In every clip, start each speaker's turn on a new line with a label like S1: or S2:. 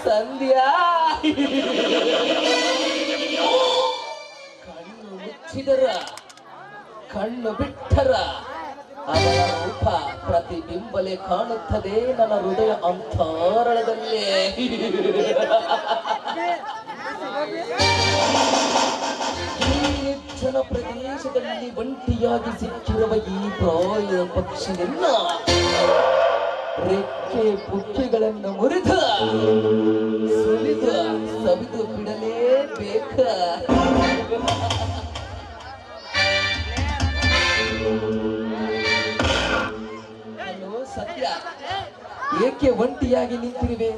S1: ಸಂಧ್ಯಾ ಕಣ್ಣು ಮುಚ್ಚಿದರ ಕಣ್ಣು ಬಿಟ್ಟರ ಅವಳ ರೂಪ ಪ್ರತಿಬಿಂಬಲೆ ಕಾಣುತ್ತದೆ ನನ್ನ ಹೃದಯ ಅಂತರಾಳದಲ್ಲಿ. ಈ ನಿರ್ಜನ ಪ್ರದೇಶದಲ್ಲಿ ಒಂಟಿಯಾಗಿ ಸಿಕ್ಕಿರುವ ಈ ಪ್ರಾಯ ಪಕ್ಷಿಯನ್ನ ರೆಕ್ಕೆ ಪುಕ್ಕೆಗಳನ್ನು ಮುರಿದು ಸುಲಿದು ಸವಿದು ಬಿಡಲೇಬೇಕ. ಸತ್ಯ, ಏಕೆ ಒಂಟಿಯಾಗಿ ನಿಂತಿರುವೆ?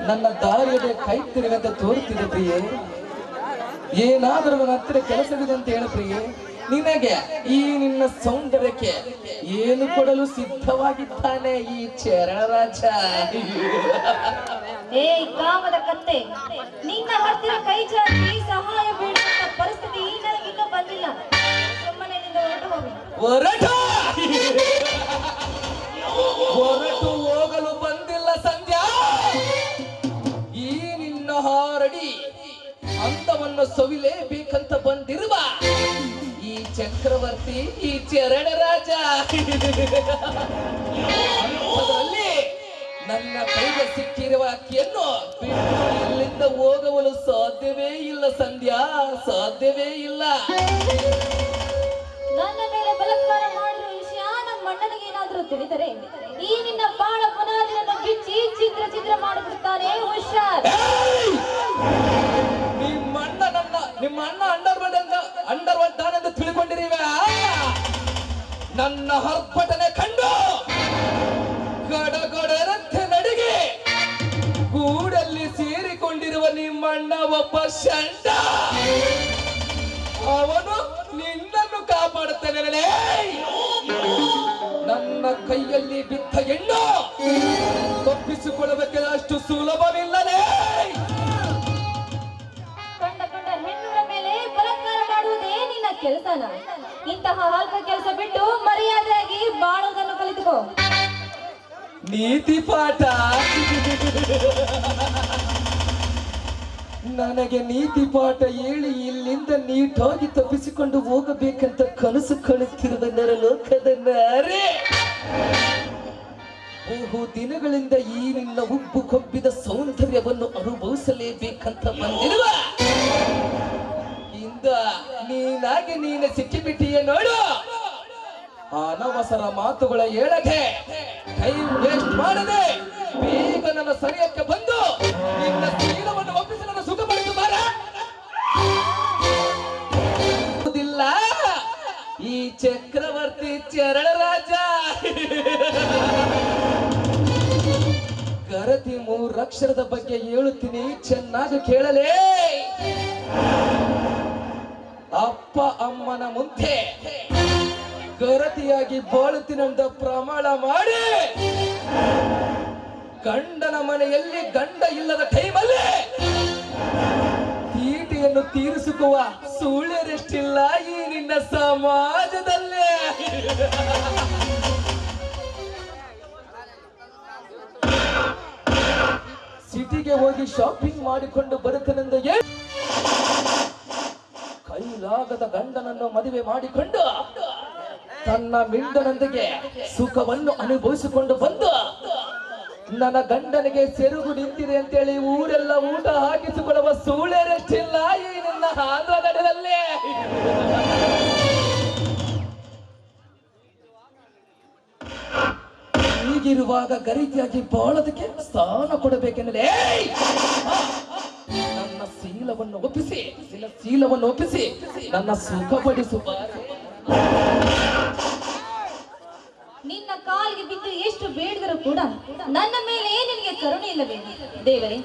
S1: ನನ್ನ ದಾರಿಯಲ್ಲಿ ಕಾಯ್ತಿರುವೆ ಅಂತ ತೋರುತ್ತಿದೆ ಪ್ರಿಯೆ. ಏನಾದರೂ ನನ್ನ ಹತ್ತಿರ ಕೆಲಸವಿದೆ ಅಂತ ಹೇಳ ಪ್ರಿಯೆ. ನಿನಗೆ ಈ ನಿನ್ನ ಸೌಂದರ್ಯಕ್ಕೆ ಏನು ಕೊಡಲು ಸಿದ್ಧವಾಗಿದ್ದಾನೆ ಈ ಚರಣರಾಜ.
S2: ಏ ಕಾಮದ ಕತ್ತೆ, ನಿನ್ನ ಹತ್ತಿರ ಕೈ ಚಾಚಿ ಸಹಾಯ ಬೇಡುವಂತ ಪರಿಸ್ಥಿತಿ ನನಗಿನ್ನೂ ಬಂದಿಲ್ಲ. ಸುಮ್ಮನೆ
S1: ಹೊರಟು ಹೋಗಲು ಬಂದಿಲ್ಲ ಸಂಧ್ಯಾ. ಈ ನಿನ್ನ ಹಾರಡಿ ಅಂತವನ್ನು ಸವಿಲೇಬೇಕಂತ ಬಂದಿರುವ ಈ ಚಕ್ರವರ್ತಿ, ಈ ಚರಣ ರಾಜ, ಅಂತದಲ್ಲಿ ನನ್ನ ಕೈಗೆ ಸಿಕ್ಕಿರುವ ಅಕ್ಕಿಯನ್ನು ಬಿಟ್ಟು ಇಲ್ಲಿಂದ ಹೋಗಲು ಸಾಧ್ಯವೇ ಇಲ್ಲ ಸಂಧ್ಯಾ, ಸಾಧ್ಯವೇ ಇಲ್ಲ.
S2: ನನ್ನ ಮೇಲೆ ಬಲಾತ್ಕಾರ ಮಾಡಿರುವ ವಿಷಯ ನಮ್ಮ ಅಣ್ಣನಿಗೆ ಏನಾದ್ರೂ ತಿಳಿದರೆ ಈ ನಿನ್ನ ಬಾಳ ಪುನಾದಿಯನ್ನು ಬಿಚ್ಚಿ ಚಿತ್ರ ಚಿತ್ರ ಮಾಡಿಬಿಡ್ತಾನೆ. ಹುಷಾರ್.
S1: ನಿಮ್ಮ ಅಣ್ಣ ಅಂಡರ್ ಅಂತ ತಿಳ್ಕೊಂಡಿರೀವ. ನನ್ನ ಹರ್ಪಟನೆ ಕಂಡು ಗಡಗಡರಂತೆ ನಡಿಗೆ ಗೂಡಲ್ಲಿ ಸೇರಿಕೊಂಡಿರುವ ನಿಮ್ಮಣ್ಣ ಒಬ್ಬ ಷಂಡ. ಅವನು ನಿನ್ನನ್ನು ಕಾಪಾಡುತ್ತಾನೆ. ನನ್ನ ಕೈಯಲ್ಲಿ ಬಿದ್ದ ಹೆಣ್ಣು ತಪ್ಪಿಸಿಕೊಳ್ಳಬೇಕಿಲ್ಲ, ಅಷ್ಟು ಸುಲಭವಿಲ್ಲಲೇ.
S2: ಕಂಡ ಹೆಣ್ಣುಗಳ ಮೇಲೆ ಬಲಾತ್ಕಾರ ಮಾಡುವುದೇ ನಿನ್ನ ಕೆಲಸನ? ಇಂತಹ ಅಲ್ಪ ಕೆಲಸ ಬಿಟ್ಟು ಮರ್ಯಾದೆಯಾಗಿ ಬಾಳೋದನ್ನು ಕಲಿತುಕೋ.
S1: ನೀತಿ ಪಾಠ. ನನಗೆ ನೀತಿ ಪಾಠ ಹೇಳಿ ಇಲ್ಲಿಂದ ನೀಟಾಗಿ ತಪ್ಪಿಸಿಕೊಂಡು ಹೋಗಬೇಕಂತ ಕನಸು ಕಾಣುತ್ತಿರುವ ನರಲೋಕದ ನಾರೆ. ಬಹು ದಿನಗಳಿಂದ ಈ ನಿನ್ನ ಉಬ್ಬು ಕೊಬ್ಬಿದ ಸೌಂದರ್ಯವನ್ನು ಅನುಭವಿಸಲೇಬೇಕಂತ ಬಂದಿರುವ ಇಂದ ನೀನಾಗಿ ನೀನೆ ಸಿಕ್ಕಿಬಿಟ್ಟಿಯ ನೋಡು. ಅನವಸರ ಮಾತುಗಳ ಹೇಳದೆ, ಟೈಮ್ ವೇಸ್ಟ್ ಮಾಡದೆ ಬೇಗ ನನ್ನ ಸರಿಯಕ್ಕೆ ಬಂದು ನಿನ್ನ ಶೀಲವನ್ನು ಒಪ್ಪಿಸಿ ನನ್ನ ಸುಖ ಪಡೆದು ಬಾರ. ಈ ಚಕ್ರವರ್ತಿ ಚರಣ ರಾಜ ಗರತಿ 3 ಅಕ್ಷರದ ಬಗ್ಗೆ ಹೇಳುತ್ತೀನಿ, ಚೆನ್ನಾಗಿ ಕೇಳಲೇ. ಅಪ್ಪ ಅಮ್ಮನ ಮುಂದೆ ಗರತಿಯಾಗಿ ಬಾಳುತ್ತೀನಂತ ಪ್ರಮಾಣ ಮಾಡಿ ಗಂಡನ ಮನೆಯಲ್ಲಿ ಗಂಡ ಇಲ್ಲದ ಟೈಮಲ್ಲಿ ತೀಟೆಯನ್ನು ತೀರಿಸುವ ಸುಳ್ಳೆರೆಷ್ಟಿಲ್ಲ ಈ ನಿನ್ನ ಸಮಾಜದಲ್ಲೇ. ಸಿಟಿಗೆ ಹೋಗಿ ಶಾಪಿಂಗ್ ಮಾಡಿಕೊಂಡು ಬರುತ್ತನೆಂದು ಕೈಲಾಗದ ಗಂಡನನ್ನು ಮದುವೆ ಮಾಡಿಕೊಂಡು ತನ್ನ ಮಿಂಡನೊಂದಿಗೆ ಸುಖವನ್ನು ಅನುಭವಿಸಿಕೊಂಡು ಬಂದು ನನ್ನ ಗಂಡನಿಗೆ ಸೆರುಗು ನಿಂತಿದೆ ಅಂತೇಳಿ ಊರೆಲ್ಲ ಊಟ ಹಾಕಿಸಿಕೊಳ್ಳುವ ಸೂಳೆರಷ್ಟಿಲ್ಲ ಈ ನನ್ನ ಆಂಧ್ರದಡದಲ್ಲಿ. ಹೀಗಿರುವಾಗ ಗರಿತಿಯಾಗಿ ಬಾಳೋದಕ್ಕೆ ಸ್ಥಾನ ಕೊಡಬೇಕೆಂದರೆ ನನ್ನ ಶೀಲವನ್ನು ಒಪ್ಪಿಸಿ ನನ್ನ ಸುಖಪಡಿಸುವ.
S2: ನಿನ್ನ ಕಾಲಿಗೆ ಬಿದ್ದು ಎಷ್ಟು ಬೇಡಿದರೂ ಕೂಡ ನನ್ನ ಮೇಲೆ ನಿನಗೆ ಕರುಣೆ ಇಲ್ಲವೇ? ದೇವರೇ,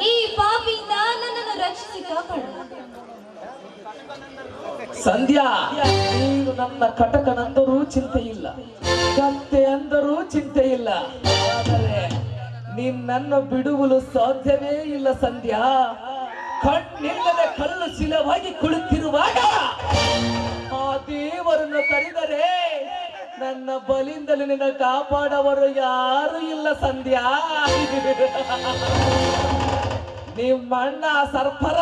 S2: ಈ ಪಾಪಿಯಿಂದ ನನ್ನನ್ನು ರಕ್ಷಿಸಿ ಕಾಪಾಡು.
S1: ಸಂಧ್ಯಾ, ನೀನು ನನ್ನ ಕಟಕನಂದರೂ ಚಿಂತೆ ಇಲ್ಲ, ಕತ್ತೆ ಅಂದರೂ ಚಿಂತೆ ಇಲ್ಲ, ಆದರೆ ನಿನ್ನನ್ನು ಬಿಡುವಲು ಸಾಧ್ಯವೇ ಇಲ್ಲ ಸಂಧ್ಯಾ. ಕಣ್ಣಿಲ್ಲದೆ ಕಲ್ಲು ಶಿಲವಾಗಿ ಕುಳಿತಿರುವಾಗ ಆ ದೇವರನ್ನು ಕರೆದರೆ ನನ್ನ ಬಲಿಂದಲೇ ನಿನ್ನ ಕಾಪಾಡವರು ಯಾರು ಇಲ್ಲ ಸಂಧ್ಯಾ. ನಿಮ್ಮಣ್ಣ ಸರ್ಪರ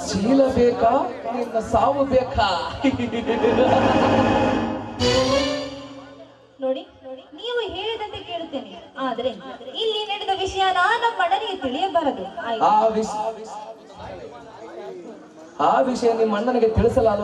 S1: ಶೀಲ ಬೇಕಾ, ನಿನ್ನ ಸಾವು ಬೇಕಾ?
S2: ನೋಡಿ, ನೀವು ಹೇಳಿದಂತೆ ಕೇಳುತ್ತೇನೆ, ಆದ್ರೆ ಇಲ್ಲಿ ನಡೆದ ವಿಷಯ ನಮ್ಮ ಅಣ್ಣನಿಗೆ ತಿಳಿಯಬಾರದು.
S1: ಆ ವಿಷಯ ನಿಮ್ಮ ಅಣ್ಣನಿಗೆ ತಿಳಿಸಲಾಲ.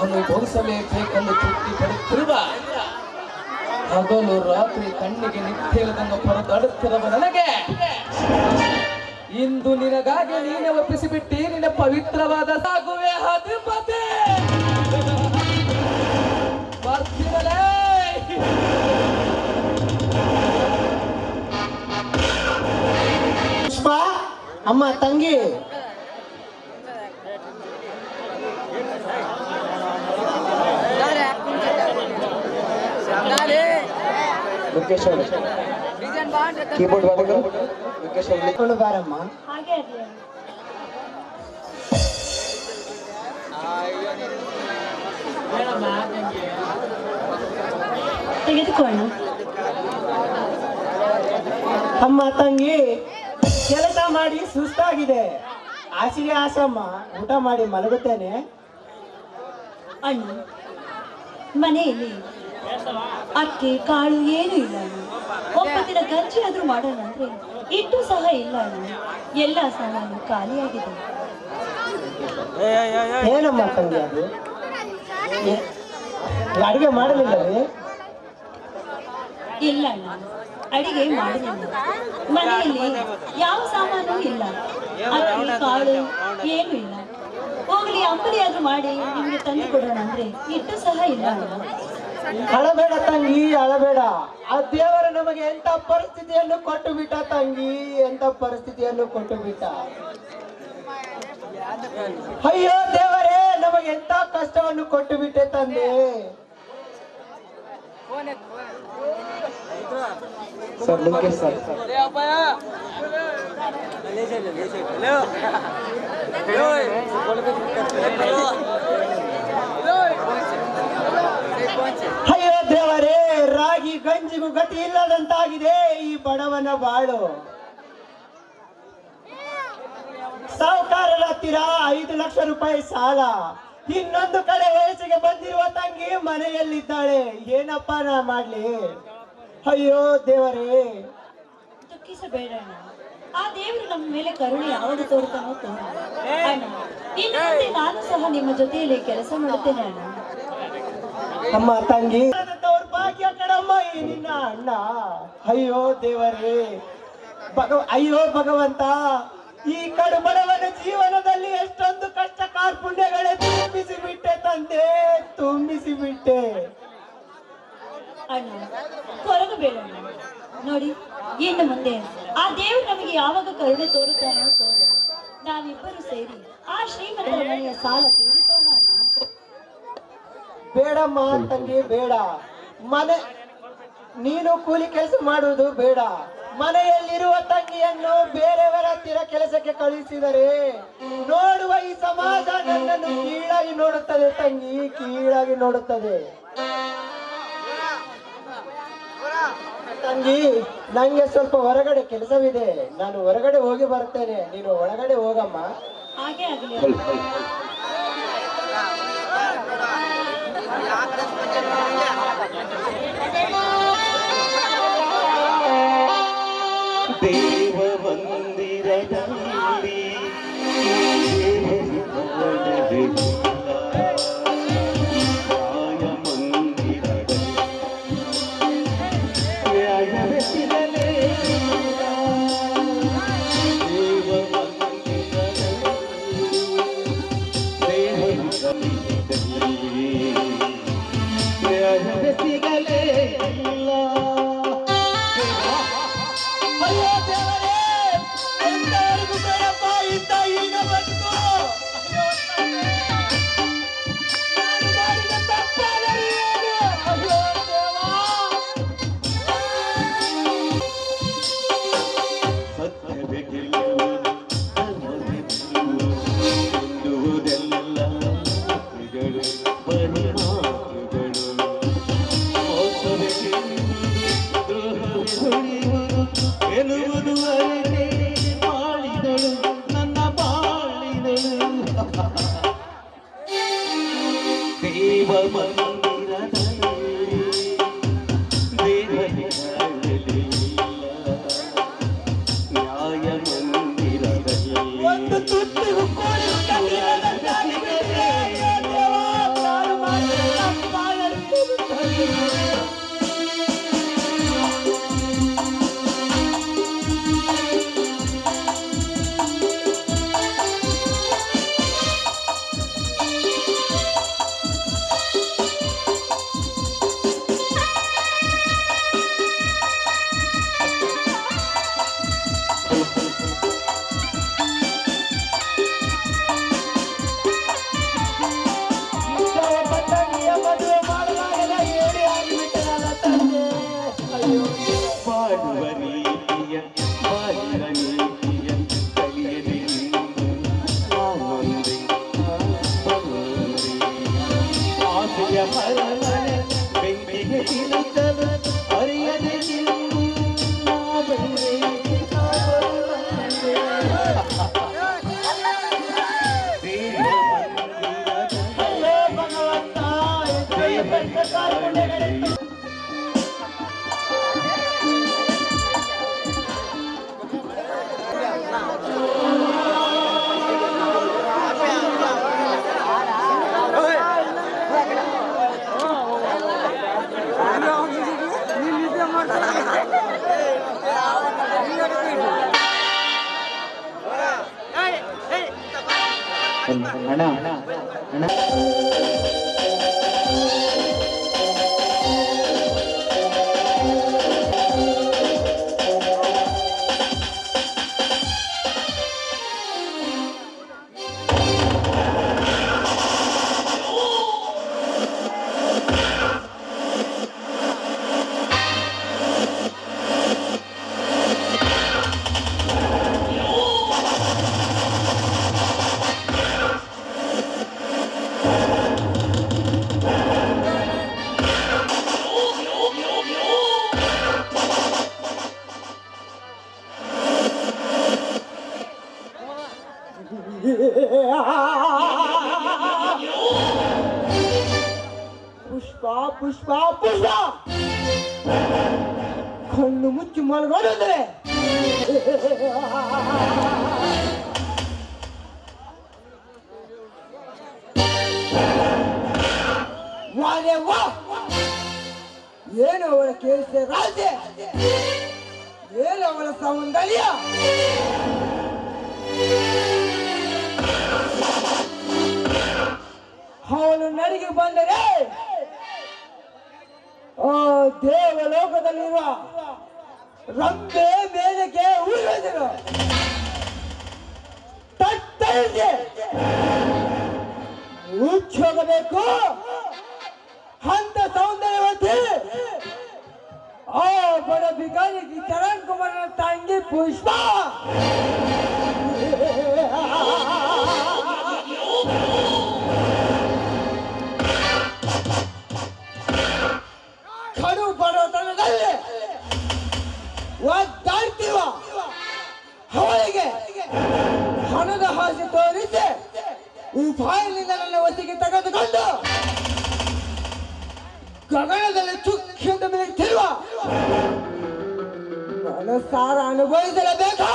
S1: ಅನುಭವಿಸಲೇಬೇಕೆಂದು ತೃಪ್ತಿ ಪಡುತ್ತಿರುವ ಹಗಲು ರಾತ್ರಿ ಕಣ್ಣಿಗೆ ನಿತ್ಯದಂಗ ಪರದಾಡುತ್ತಿರುವ ನನಗೆ ಇಂದು ನಿನಗಾಗಿ ನೀನೆ ಒಪ್ಪಿಸಿಬಿಟ್ಟಿ ನಿನ್ನ ಪವಿತ್ರವಾದ ಸಾಗುವೆ ಅಧಿಪತಿ ಬರ್ತಿರಲೇ
S3: ಪುಷ್ಪ ಅಮ್ಮ ತಂಗಿ ಮುಖೇಶ್ ಅವರು ಕೀಬೋರ್ಡ್ ವಾದಕರು ಮುಖೇಶ್ ಅವರು ಬಾರಮ್ಮ
S2: ಹಾಗೆ ಆಗ್ಲಿ. ತೆಗೆದುಕೊಳ್ಳ
S3: ಅಮ್ಮ ತಂಗಿ ಕೆಲಸ ಮಾಡಿ ಸುಸ್ತಾಗಿದೆ ಹಾಸಿಗೆ ಹಾಸಮ್ಮ ಊಟ ಮಾಡಿ ಮಲಗುತ್ತೇನೆ
S2: ಅಣ್ಣ ಮನೆಯಲ್ಲಿ ಅಕ್ಕಿ ಕಾಳು ಏನು ಇಲ್ಲ ಅಣ್ಣ. ಒಪ್ಪತ್ತಿನ ಗಂಜಿ ಆದ್ರೂ ಮಾಡೋಣ ಅಂದ್ರೆ ಇಟ್ಟು ಸಹ ಇಲ್ಲ ಅಣ್ಣ. ಎಲ್ಲ ಸಾಮಾನು ಖಾಲಿಯಾಗಿದೆ.
S3: ಏನಮ್ಮ ತಂಗಿ ಅದು ಅಡುಗೆ ಮಾಡಲಿಲ್ಲವೇ
S2: ಇಲ್ಲ ಅಣ್ಣ ಅಡಿಗೆ ಮಾಡಲಿಲ್ಲ. ಮನೆಯಲ್ಲಿ ಯಾವ ಸಾಮಾನು ಇಲ್ಲ. ಅಕ್ಕಿ ಕಾಳು ಏನು ಇಲ್ಲ. ಹೋಗ್ಲಿ ಅಂಬಲಿ ಆದ್ರೂ ಮಾಡಿ ನಿಮ್ಗೆ ತಂದು ಕೊಡೋಣ ಅಂದ್ರೆ ಇಟ್ಟು ಸಹ ಇಲ್ಲ ಅಣ್ಣ.
S3: ಅಳಬೇಡ ತಂಗಿ ಅಳಬೇಡ ಆ ದೇವರು ನಮಗೆ ಎಂತ ಪರಿಸ್ಥಿತಿಯನ್ನು ಕೊಟ್ಟು ಬಿಟ್ಟ ತಂಗಿ ಎಂತ ಪರಿಸ್ಥಿತಿಯನ್ನು ಕೊಟ್ಟು ಬಿಟ್ಟ ಅಯ್ಯೋ ದೇವರೇ ನಮಗೆ ಎಂತ ಕಷ್ಟವನ್ನು ಕೊಟ್ಟು ಬಿಟ್ಟೆ ತಂದೆ ಸರ್ ನಿಮಗೆ ಸರ್ ಅಯ್ಯೋ ದೇವರೇ ರಾಗಿ ಗಂಜಿಗೂ ಗತಿ ಇಲ್ಲದಂತಾಗಿದೆ ಈ ಬಡವನ ಬಾಳು ಸಾಹುಕಾರರ ಹತ್ತಿರ 5 ಲಕ್ಷ ರೂಪಾಯಿ ಸಾಲ ಇನ್ನೊಂದು ಕಡೆ ವಯಸ್ಸಿಗೆ ಬಂದಿರುವ ತಂಗಿ ಮನೆಯಲ್ಲಿದ್ದಾಳೆ ಏನಪ್ಪ ನಾ ಮಾಡ್ಲಿ ಅಯ್ಯೋ ದೇವರೇ
S2: ದುಃಖಿಸಬೇಡ ಅಣ್ಣ. ಆ ದೇವರು ನಮ್ಮ ಮೇಲೆ ಕರುಣೆ ಯಾವಾಗ ತೋರುತ್ತಾನೋ ತೋರಲಿ. ಅಣ್ಣ ಇನ್ನು ಮುಂದೆ ನಾನು ಸಹ ನಿಮ್ಮ ಜೊತೆಯಲ್ಲಿ ಕೆಲಸ ಮಾಡುತ್ತೇನೆ ಅಣ್ಣ.
S3: ಅಮ್ಮ ತಂಗಿ ದೌರ್ಭಾಗ್ಯ ಕಣಮ್ಮ ಈ ನಿನ್ನ ಅಣ್ಣ ಅಯ್ಯೋ ದೇವರೇ ಅಯ್ಯೋ ಭಗವಂತ ಈ ಕಡು ಬಡವನ ಜೀವನದಲ್ಲಿ ಎಷ್ಟೊಂದು ಕಷ್ಟ ಕಾರ್ಪುಣ್ಯಗಳೇ ತುಂಬಿಸಿ ಬಿಟ್ಟೆ ತಂದೆ ತುಂಬಿಸಿ ಬಿಟ್ಟೆ
S2: ಅಣ್ಣ ಕೊರಗಬೇಡ ಅಣ್ಣ. ನೋಡಿ ಇನ್ನು ಮುಂದೆ ಆ ದೇವರು ನಮಗೆ ಯಾವಾಗ ಕರುಣೆ ತೋರುತ್ತಾನೋ ತೋರಲಿ. ನಾವಿಬ್ಬರು ಸೇರಿ ಆ ಶ್ರೀಮಂತರ ಮನೆಯ ಸಾಲ ತೀರಿಸೋಣ ಅಣ್ಣ.
S3: ಬೇಡಮ್ಮ ತಂಗಿ ಬೇಡ ಮನೆ ನೀನು ಕೂಲಿ ಕೆಲಸ ಮಾಡುವುದು ಬೇಡ ಮನೆಯಲ್ಲಿರುವ ತಂಗಿಯನ್ನು ಬೇರೆಯವರ ಹತ್ತಿರ ಕೆಲಸಕ್ಕೆ ಕಳುಹಿಸಿದರೆ ನೋಡುವ ಈ ಸಮಾಜ ನನ್ನನ್ನು ಕೀಳಾಗಿ ನೋಡುತ್ತದೆ ತಂಗಿ, ಕೀಳಾಗಿ ನೋಡುತ್ತದೆ. ತಂಗಿ, ನಂಗೆ ಸ್ವಲ್ಪ ಹೊರಗಡೆ ಕೆಲಸವಿದೆ, ನಾನು ಹೊರಗಡೆ ಹೋಗಿ ಬರ್ತೇನೆ, ನೀನು ಒಳಗಡೆ ಹೋಗಮ್ಮ.
S2: ಹಾಗೆ ಆಗಲಿ.
S4: ದೇವ ಮಂದಿರದಲ್ಲಿ ಸಿಗಲೇ ಇಲ್ಲ.
S3: ಅಯ್ಯೋ ದೇವರೇ, ಎಂತವರೆಗೂ ಬೇಡಪ್ಪ ಇಂಥ ಹೀನ ಬದುಕು. ಅಯ್ಯೋ ತಂದೆ, ನಾನು ಮಾಡಿದ ತಪ್ಪಾದರೆ ಏನು? ಅಯ್ಯೋ ದೇವಾ.
S4: ಸತ್ಯವೇ ಗೆಲ್ಲುವುದು, ಧರ್ಮವೇ ಗೆಲ್ಲುವುದು, ಹೊಂದುವುದೆಲ್ಲ ಮಾತುಗಳು, ಬರೀ ಮಾತುಗಳು. ಮೋಸವೇ ಗೆಲ್ಲುವುದು, ದ್ರೋಹವೇ ಹೊಡೆಯುವುದು ಎನ್ನುವುದು ಅರಿತೇ ಬಾಳಿದಳು ನನ್ನ ಬಾಳಿದಳು. ದೇವ ಮಂದಿರದಲ್ಲಿ ದೇವರೇ ಕಾಣಲಿಲ್ಲ, ನ್ಯಾಯ ಮಂದಿರದಲ್ಲಿ
S3: ಒಂದು ತುತ್ತಿಗೂ ಕೋಳಿ ಕಣ್ಣಿರದ ಜಾತಿ ಬಿಟ್ಟರೆ, ಅಯ್ಯೋ ದೇವಾ, ನಾನು ಮಾಡಿದ ತಪ್ಪಾದರೆ ಏನು ತಂದೆ? ಒಬ್ಬ ತಂಗಿಯ ಮದುವೆ ಮಾಡುವಾಗಲೇ ಹೇಳಿ ಆಗಿಬಿಟ್ಟನಲ್ಲ ತಂದೆ. ಅಯ್ಯೋ ದೇವಾ.
S4: ಬಾಳುವ ನೀತಿಯ ಬಾಳಿನ ನೀತಿಯ ಕಲಿಯದೆ ನಾನೊಂದೇ ನಾನೊಂದೇ. ಆಸೆಯ ಮರಮನೆ ಬೆಂಕಿಗೆ ತಿರುಗಲು ಅರಿಯದೆ ನಿಲ್ಲು ನಾ ಬಂದೆ, ನಾ ಬಂದೆ. ದೇವ ಮಂದಿರದಲ್ಲಿ
S3: ಅಯ್ಯೋ ಭಗವಂತ, ಎಷ್ಟೊಂದು ಕಷ್ಟ ಕಾರ್ಪಣ್ಯಗಳಿತ್ತು.
S4: ಅಣ್ಣ ಅಣ್ಣ
S3: ಪುಷ್ಪ ಪುಷ್ಪ ಪುಷ್ಪ, ಕಣ್ಣು ಮುಚ್ಚಿ ಮಲಗೋದ್ರೆ ವಾರೆ ವಾ, ಏನು ಅವಳ ಕೇಸ ರಾಜೆ, ಏನು ಅವಳ ಸೌಂದರ್ಯ. ಅವನು ನಡಿಗೆ ಬಂದರೆ ಆ ದೇವಲೋಕದಲ್ಲಿರುವ ರಂಬೆ ಮೇಲಕ್ಕೆ ಉಳಿದರು ತಟ್ಟೆ ಮುಚ್ಚೋಗಬೇಕು ಅಂತ ಸೌಂದರ್ಯವತಿ ಆ ಬಡ ಬಿಕಾರಿಗೆ ಚರಣ್ ಕುಮಾರನ ತಂಗಿ ಪುಷ್ಪ. ಕಡು ಬಡತನದಲ್ಲಿ ಒದ್ದಾಡ್ತಿರುವ ಅವಳಿಗೆ ಹಣದ ಆಸೆ ತೋರಿಸಿ ಉಪಾಯದಿಂದ ನನ್ನ ಒತ್ತಿಗೆ ತೆಗೆದುಕೊಂಡು ಗಗನದಲ್ಲಿ ಚುಕ್ಕಿಂದ ಬೆಳೆಯುತ್ತಿರುವ ಮನಸ್ಸಾರ ಅನುಭವಿಸಲೇಬೇಕು.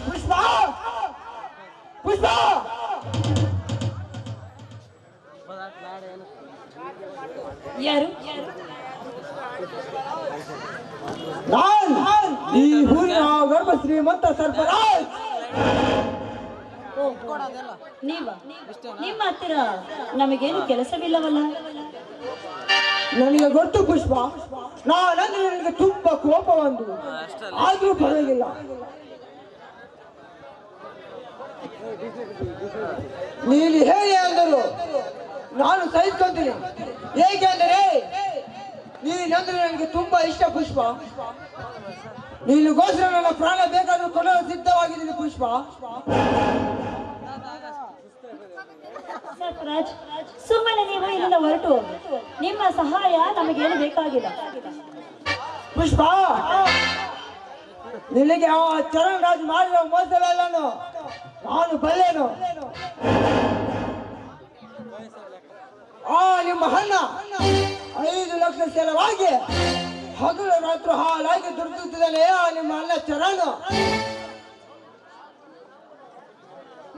S3: ಪುಷ್ಪ ಪುಷ್ಪ
S2: ಯಾರು?
S3: ಈ ಊರಿನ ಗರ್ಭ ಶ್ರೀಮಂತ ಸರ್ಪರಾಜ್.
S2: ನೀವ ನಿಮ್ಮ ಹತ್ತಿರ ನಮಗೇನು ಕೆಲಸವಿಲ್ಲವಲ್ಲ?
S3: ನನಗೆ ಗೊತ್ತು ಪುಷ್ಪ, ನಾನಂದ್ರೆ ನನಗೆ ತುಂಬಾ ಕೋಪ ಒಂದು, ಆದ್ರೂ ಪರವಾಗಿಲ್ಲ. ನೀನು ಹೇಗೆ ಅಂದರು ನಾನು ಸಹಿಸ್ಕೊಂತೀನಿ. ಹೇಗೆಂದರೆ ನೀನಂದ್ರೆ ನನಗೆ ತುಂಬಾ ಇಷ್ಟ ಪುಷ್ಪ. ನೀನುಗೋಸ್ಕರ ನನ್ನ ಪ್ರಾಣ ಬೇಕಾದ್ರೂ ಕೊಡಲು ಸಿದ್ಧವಾಗಿದ್ದೀನಿ ಪುಷ್ಪ.
S2: ಸರ್ಪರಾಜ್, ಸುಮ್ಮನೆ ನೀವು ಇಲ್ಲಿಂದ ಹೊರಟು ಹೋಗಿ. ನಿಮ್ಮ ಸಹಾಯ ನಮಗೇನು ಬೇಕಾಗಿಲ್ಲ.
S3: ಪುಷ್ಪ, ನಿನಗೆ ಆ ಚರಣ್ ರಾಜ್ ಮಾಡಿರೋ ಮೋಸವೆಲ್ಲನು ನಾನು ಬಲ್ಲೇನು. ಆ ನಿಮ್ಮ ಅಣ್ಣ 5 ಲಕ್ಷ ಸೆಲವಾಗಿ ಹಗಲು ರಾತ್ರಿ ಹಾಲಾಗಿ ದುಡಿದುತ್ತಿದ್ದಾನೆ ಆ ನಿಮ್ಮ ಅಣ್ಣ ಚರಣ್.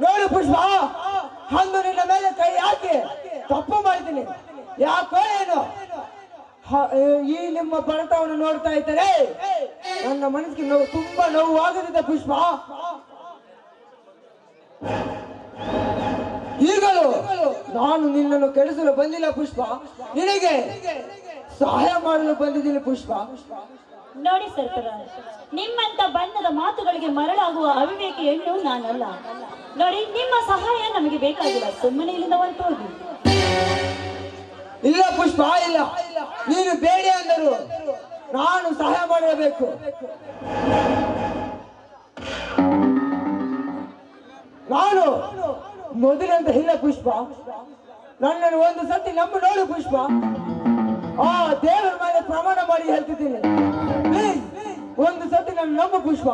S3: ನೋಡು ಪುಷ್ಪ, ಅಂದು ನಿನ್ನ ಮೇಲೆ ಕೈ ಹಾಕಿ ತಪ್ಪು ಮಾಡಿದ್ದೀನಿ. ಯಾಕೋ ಏನು ಈ ನಿಮ್ಮ ಬಡತವನ್ನು ನೋಡ್ತಾ ಇದ್ದಾರೆ ನನ್ನ ಮನಸ್ಸಿಗೆ ನೋವು, ತುಂಬಾ ನೋವು ಆಗುತ್ತಿದೆ ಪುಷ್ಪ. ಈಗಲೂ ನಾನು ನಿನ್ನನ್ನು ಕೆಡಿಸಲು ಬಂದಿಲ್ಲ ಪುಷ್ಪ, ನಿನಗೆ ಸಹಾಯ ಮಾಡಲು ಬಂದಿದ್ದೀನಿ ಪುಷ್ಪ.
S2: ನೋಡಿ ಸರ್ಪರಾಜ್, ನಿಮ್ಮಂತ ಬಣ್ಣದ ಮಾತುಗಳಿಗೆ ಮರಳಾಗುವ ಅವಿವೇಕಿ ಹೆಣ್ಣು ನಾನಲ್ಲ. ನೋಡಿ, ನಿಮ್ಮ ಸಹಾಯ ನಮಗೆ ಬೇಕಾಗಿಲ್ಲ. ಸುಮ್ಮನೆ ಇಲ್ಲಿಂದ ಹೊರಟು ಹೋಗಿ.
S3: ಇಲ್ಲ ಪುಷ್ಪ, ಇಲ್ಲ. ನೀನು ಬೇಡ ಅಂದರು ನಾನು ಸಹಾಯ ಮಾಡಬೇಕು. ನಾನು ಮೊದಲಂತ ಇಲ್ಲ ಪುಷ್ಪ, ನನ್ನನ್ನು ಒಂದು ಸತಿ ನಂಬು ನೋಡು ಪುಷ್ಪ. ಆ ದೇವರ ಮೇಲೆ ಪ್ರಮಾಣ ಮಾಡಿ ಹೇಳ್ತಿದ್ದೀನಿ, ಪ್ಲೀಸ್ ಒಂದು ಸತಿ ನನ್ನ ನಂಬು ಪುಷ್ಪ.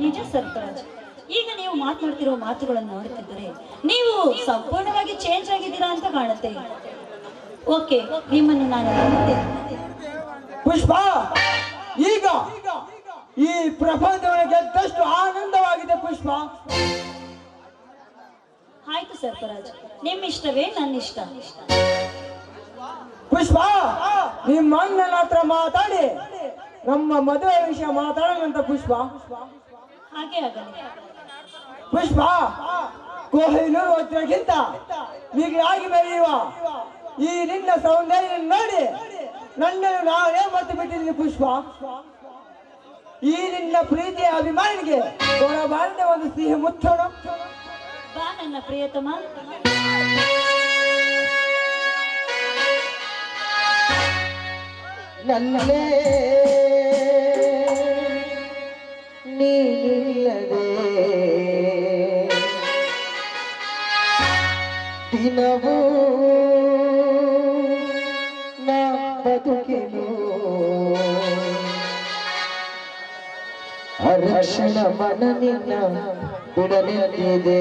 S2: ನಿಜ ಸರ್ಪರಾಜ್, ಈಗ ನೀವು ಮಾತನಾಡ್ತಿರೋ ಮಾತುಗಳನ್ನು ನೋಡ್ತಿದ್ದರೆ ನೀವು ಸಂಪೂರ್ಣವಾಗಿ ಚೇಂಜ್ ಆಗಿದ್ದೀರಾ ಅಂತ ಕಾಣುತ್ತೆ. ಓಕೆ, ನಿಮ್ಮನ್ನು ನಾನು ನಂಬುತ್ತೇನೆ.
S3: ಪುಷ್ಪ, ಈಗ ಈ ಪ್ರಪಂಚವನ್ನು ಗೆದ್ದಷ್ಟು ಆನಂದವಾಗಿದೆ ಪುಷ್ಪ.
S2: ಆಯ್ತು ಸರ್ಪರಾಜ್, ನಿಮ್ಮ ಇಷ್ಟವೇ ನನ್ನ ಇಷ್ಟ.
S3: ಪುಷ್ಪ, ನಿಮ್ಮ ಅಣ್ಣನ ಹತ್ರ ಮಾತಾಡಿ ನಮ್ಮ ಮದುವೆ ವಿಷಯ ಮಾತಾಡೋಣಂತ ಪುಷ್ಪ.
S2: ಹಾಗೆ ಆಗಲಿ.
S3: ಪುಷ್ಪ, ಕೊಹಿನೂರು ವಜ್ರಕ್ಕಿಂತ ಮಿಗಿಲಾಗಿ ಬೆಳೆಯುವ ಈ ನಿನ್ನ ಸೌಂದರ್ಯ ನೋಡಿ ನನ್ನನ್ನು ನಾನೇ ಮರೆತು ಬಿಟ್ಟಿದ್ದೀನಿ ಪುಷ್ಪ. ಈ ನಿನ್ನ ಪ್ರೀತಿಯ ಅಭಿಮಾನಿಗೆ ಕೊಡಬಾರದೆ ಒಂದು ಸಿಹಿ ಮುತ್ತೋಣ.
S2: ಬಾ ನನ್ನ ಪ್ರಿಯತಮ.
S3: ನನ್ನಲೇ ನೀನಿಲ್ಲದೆ ದಿನವೂ ನಾ ಬದುಕೆನು. ಅರಕ್ಷಣ ಮನ ನಿನ್ನ ಬಿಡಲಿದೆ.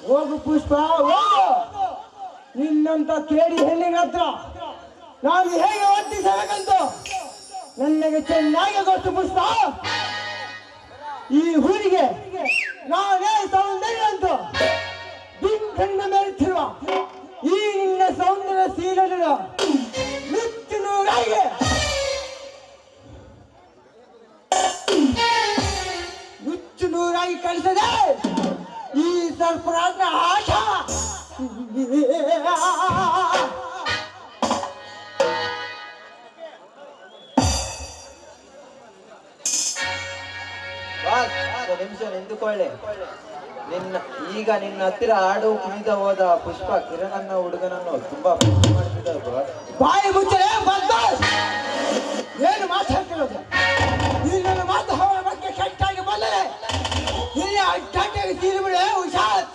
S3: ಹೋಗು ಪುಷ್ಪ ಹೋಗು. ನಿನ್ನಂತ ಕೇಳಿ ಹೆಣ್ಣಿನ ಹತ್ರ ನಾನು ಹೇಗೆ ವರ್ತಿಸಬೇಕಂತ ನನಗೆ ಚೆನ್ನಾಗಿ ಗೊತ್ತು ಪುಷ್ಪ. ಈ ಊರಿಗೆ ನಾನೇ ಸೌಂದರ್ಯ ಅಂತ ಕಣ್ಣ ಮೇರುತ್ತಿರುವ ಈ ನಿನ್ನ ಸೌಂದರ್ಯ ಸೀರೆಗಳ ನುಚ್ಚುನೂರಾಗಿ ನುಚ್ಚುನೂರಾಗಿ ಕಳಿಸದೆ ಈ ಸರ್ಪರಾಜನ ಆಟ.
S5: ಬಾಸ್ ಒಂದು ನಿಮಿಷ ನಿಂತುಕೊಳ್ಳಿ. ಈಗ ನಿನ್ನ ಹತ್ತಿರ ಆಡು ಕುಣಿದ ಹೋದ ಪುಷ್ಪ ಕಿರಣನ್ನ ಹುಡುಗನನ್ನು ತುಂಬಾ ಪ್ರೀತಿ ಮಾಡ್ತಿದ್ದಾರೆ ಬಾಸ್.
S3: ಬಾಯಿ ಮುಚ್ಚಲೇ ಬದ್ದಾಸ್. ಏನು ಮಾತಾಡ್ತಿರೋದು? ಈ ನನ್ನ ಮಾತು ಅವರ ಬಗ್ಗೆ ಕೆಟ್ಟಾಗಿ ಬಂದರೆ ಇಲ್ಲಿ ಅಡ್ಡಾಟಿಯಾಗಿ ತೀರಿಬಿಡೆ ಹುಷಾರ್.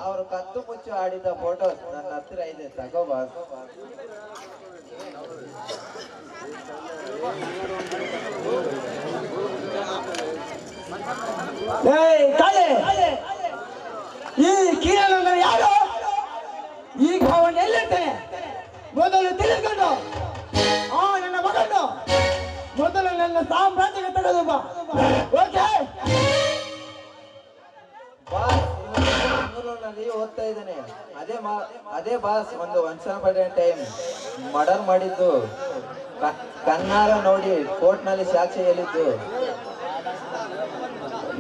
S5: ಅವರು ಕತ್ತು ಮುಚ್ಚು ಆಡಿದ ಫೋಟೋಸ್ ನನ್ನ ಹತ್ತಿರ ಇದೆ, ತಗೋ ಬಾಸ್.
S3: ಈ ಕಿರಣನ ಯಾರು? ಈಗ ಅವನು ಎಲ್ಲಿರ್ತಾನೆ ಮೊದಲು ತಿಳಿದುಕೊಂಡು ನನ್ನ ಮಗನ್ನು ಮೊದಲು ನನ್ನ ಸಾಮ್ರಾಜ್ಯಕ್ಕೆ ತೆಗೆದು ಬಾ. ಓಕೆ
S5: ಬಾಸ್ ಬೆಂಗಳೂರಿನಲ್ಲಿ ಓದ್ತಾ ಇದ್ದಾನೆ. ಅದೇ ಬಾಸ್ ಒಂದು once upon A time murder ಮಾಡಿದ್ದು ಕಣ್ಣಾರ ನೋಡಿ ಕೋರ್ಟ್ನಲ್ಲಿ ಸಾಕ್ಷಿ ಹೇಳಿದ್ದು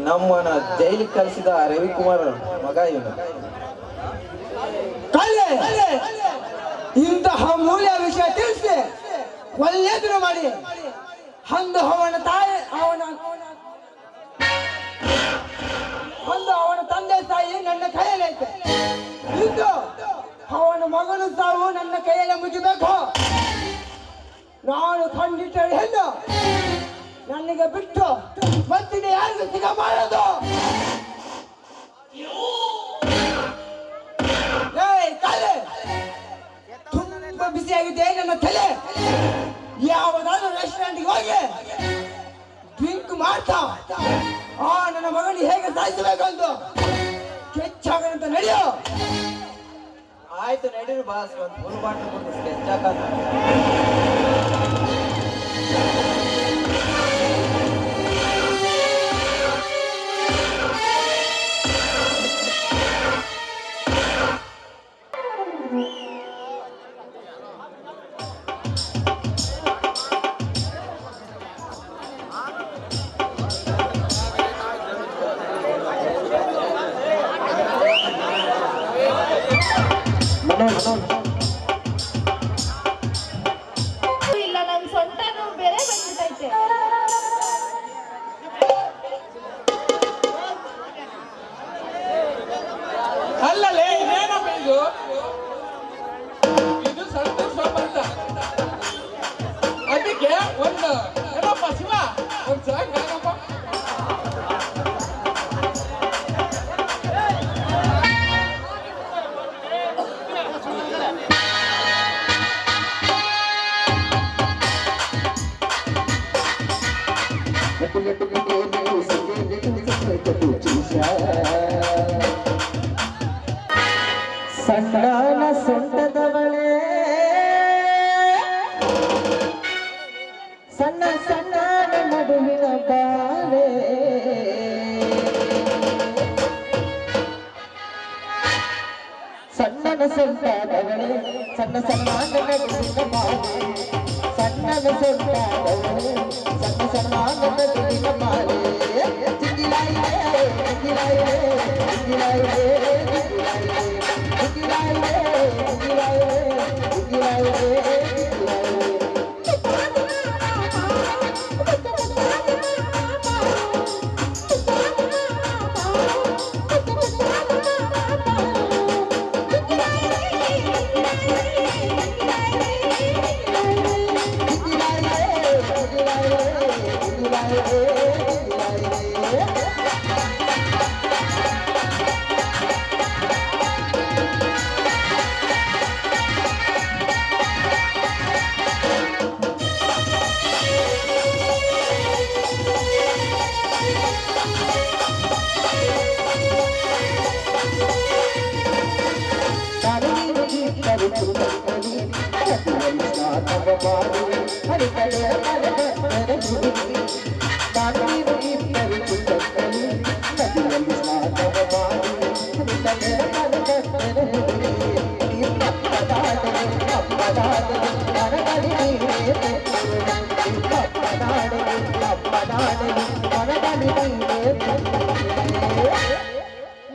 S5: ನಮ್ಮನ್ನ ಜೈಲಿಗೆ ಕಳಿಸಿದ ರವಿಕುಮಾರ್ ಮಗ ಇವನು.
S3: ಇಂತಹ ಮೂಲ್ಯ ವಿಷಯ ತಿಳಿಸಿ ಒಳ್ಳೆಯದನ್ನು ಮಾಡಿ ಅಂದು ಅವನ ತಂದೆ ತಾಯಿ ನನ್ನ ಕೈಯಲ್ಲೈತೆ. ಇಂದು ಅವನ ಮಗನು ಸಾವು ನನ್ನ ಕೈಯಲ್ಲೇ ಮುಗಿಬೇಕು. ನಾನು ಖಂಡಿತ ಹೆಣ್ಣು ನನಗೆ ಬಿಟ್ಟು ಮತ್ತಿನ ಯಾರಿಗೂ ಸಿಗ ಮಾಡೋದು. ತುಂಬಾ ಬಿಸಿಯಾಗಿದೆ ನನ್ನ ತಲೆ. ಯಾವುದಾದ್ರೂ ರೆಸ್ಟೋರೆಂಟ್ಗೆ ಹೋಗಿ ಡ್ರಿಂಕ್ ಮಾಡ್ತಾ ನನ್ನ ಮಗನಿಗೆ ಹೇಗೆ ಸಾಯಿಸಬೇಕಂತ ಕೆಚ್ಚಾಗಂತ ನಡೆಯೋ.
S5: ಆಯ್ತು ನಡೀರಿ ಬಾಸ್, ಒಂದು ಫುಲ್ ಬಾಟಲ್ ಕೊಟ್ಟು ಸ್ಕೆಚ್ ಹಾಕೋಣ.
S2: ಇಲ್ಲ, ನನ್ನ ಸೊಂಟನು ಬೇರೆ ಬಂದ್ಬಿಟ್ಟೈತೆ.
S1: ಅಲ್ಲಲೇ ಇದೇನಪ್ಪ ಇದು? ಇದು ಸಂತೋಷ ಅಂತ ಅದಕ್ಕೆ ಒಂದು ಏನಪ್ಪ ಶಿವ ಒಂದು ಸಾಂಗ್ ಹಾಕಪ್ಪ.
S4: ಸಣ್ಣ ಸೊಂಟದವಳೆ ಸಣ್ಣ ಸಣ್ಣ ಮಡುವಿನ ಬಾಳೆ ಸಣ್ಣನ ಸೊಂಟದವಳೆ ಸಣ್ಣ ಸಣ್ಣ ಮಡುವಿನ ಬಾಳೆ ಸಣ್ಣನ ಸೊಂಟದವಳೆ ಸಣ್ಣ ಸಣ್ಣ ಮಡುವಿನ ಬಾಳೆ ಜಿಗಿಲಾಯಿಲೆ ಜಿಗಿಲಾಯಿಲೆ ಜಿಗಿಲಾಯಿಲೆ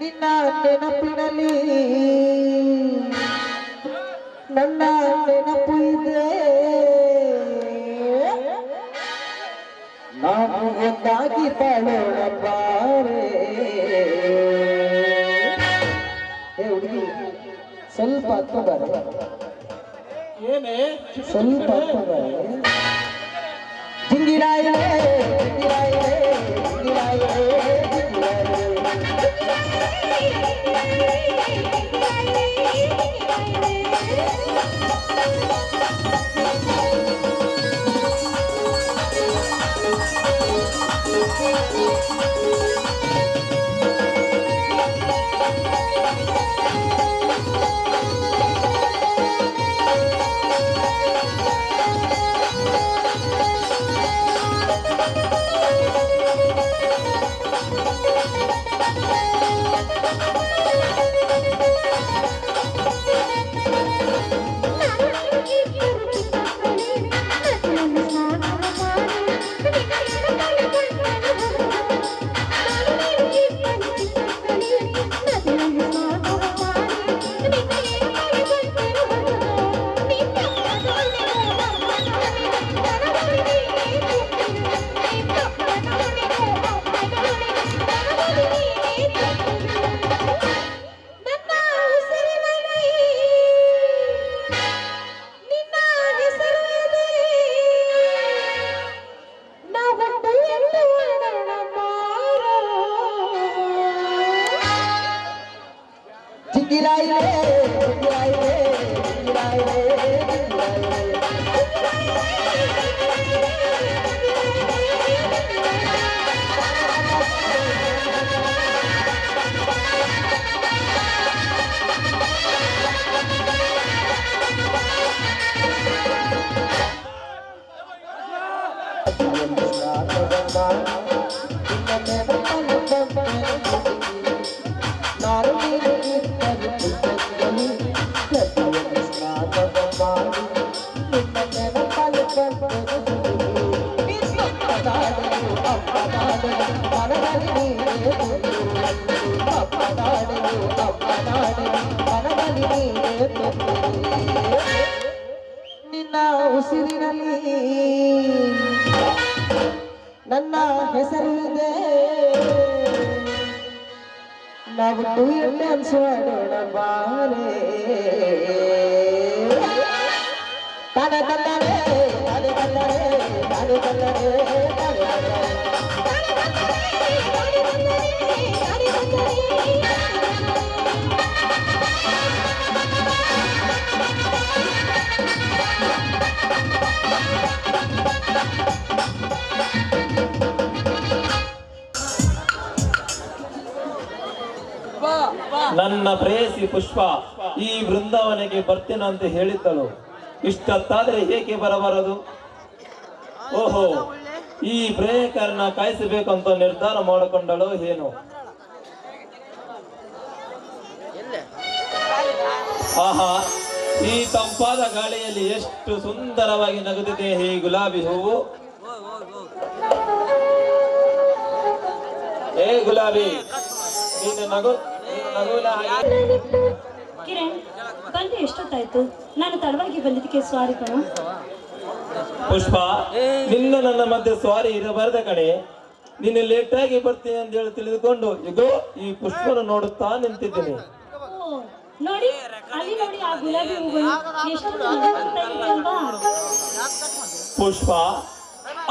S4: ನಿನ್ನ ನೆನಪಿನಲ್ಲಿ ನನ್ನ ನೆನಪು ಇದೆ ಒಂದಾಗಿ ಬಾಳೋಣ ಬಾರೆ. ಏ ಹುಡುಗಿ ಸ್ವಲ್ಪ ಹತ್ತು ಬಾರೆ,
S3: ಏನೇ
S4: ಸ್ವಲ್ಪ ಹತ್ತು ಬಾರೆ. ಜಿಂಗಿರಾಯೇ ಜಿಂಗಿರಾಯೇ ಜಿಂಗಿರಾಯೇ ನಿನ್ನ ಉಸಿರಿನಲ್ಲಿ ನನ್ನ ಹೆಸರಿದೆ. ನಾವು ಡ್ಯಾನ್ಸ್ ಮಾಡೋಣ ಬಾರೆ. ತಾನೆ ತಂದರೆ ತಾನೆ ತಂದರೆ ತಾನೆ ತಂದರೆ ತಾನೆ
S6: ನನ್ನ ಪ್ರೇಯಸಿ ಪುಷ್ಪ ಈ ಬೃಂದಾವನಕ್ಕೆ ಬರ್ತೀನಂತ ಹೇಳಿದ್ದಳು. ಇಷ್ಟೊತ್ತಾದ್ರೆ ಏಕೆ ಬರಬಾರದು? ಓಹೋ, ಈ ಪ್ರೇಯಕರನ್ನ ಕಾಯಿಸಬೇಕಂತ ನಿರ್ಧಾರ ಮಾಡಿಕೊಂಡಳು ಏನು? ಆಹಾ, ಈ ತಂಪಾದ ಗಾಳಿಯಲ್ಲಿ ಎಷ್ಟು ಸುಂದರವಾಗಿ ನಗುತ್ತಿದೆ ಈ ಗುಲಾಬಿ ಹೂವು. ಏ ಗುಲಾಬಿ, ನೀನು ನಗುವಿನ
S2: ಕಿರಣ್ ಬಂದು ಎಷ್ಟೊತ್ತಾಯ್ತು? ನಾನು ತಡವಾಗಿ ಬಂದಿದ್ದಕ್ಕೆ ಸಾರಿ ಕಣ.
S6: ಪುಷ್ಪ, ನಿನ್ನ ನನ್ನ ಮಧ್ಯೆ ಸ್ವಾರಿ ಇರಬಾರ್ದ ಕಣೆ. ನೀನು ಲೇಟಾಗಿ ಬರ್ತೀನಿ ಅಂತ ಹೇಳಿ ತಿಳಿದುಕೊಂಡು ಈಗ ಈ ಪುಷ್ಪನ ನೋಡುತ್ತಾ ನಿಂತಿದ್ದೀನಿ.
S2: ಓ, ನೋಡಿ ಅಲ್ಲಿ ನೋಡಿ ಆ ಗುಲಾಬಿ ಹೂಗಳು ಎಷ್ಟೊಂದು ನಗುತ್ತಾ ಇದೆಯಲ್ವಾ?
S6: ಪುಷ್ಪ,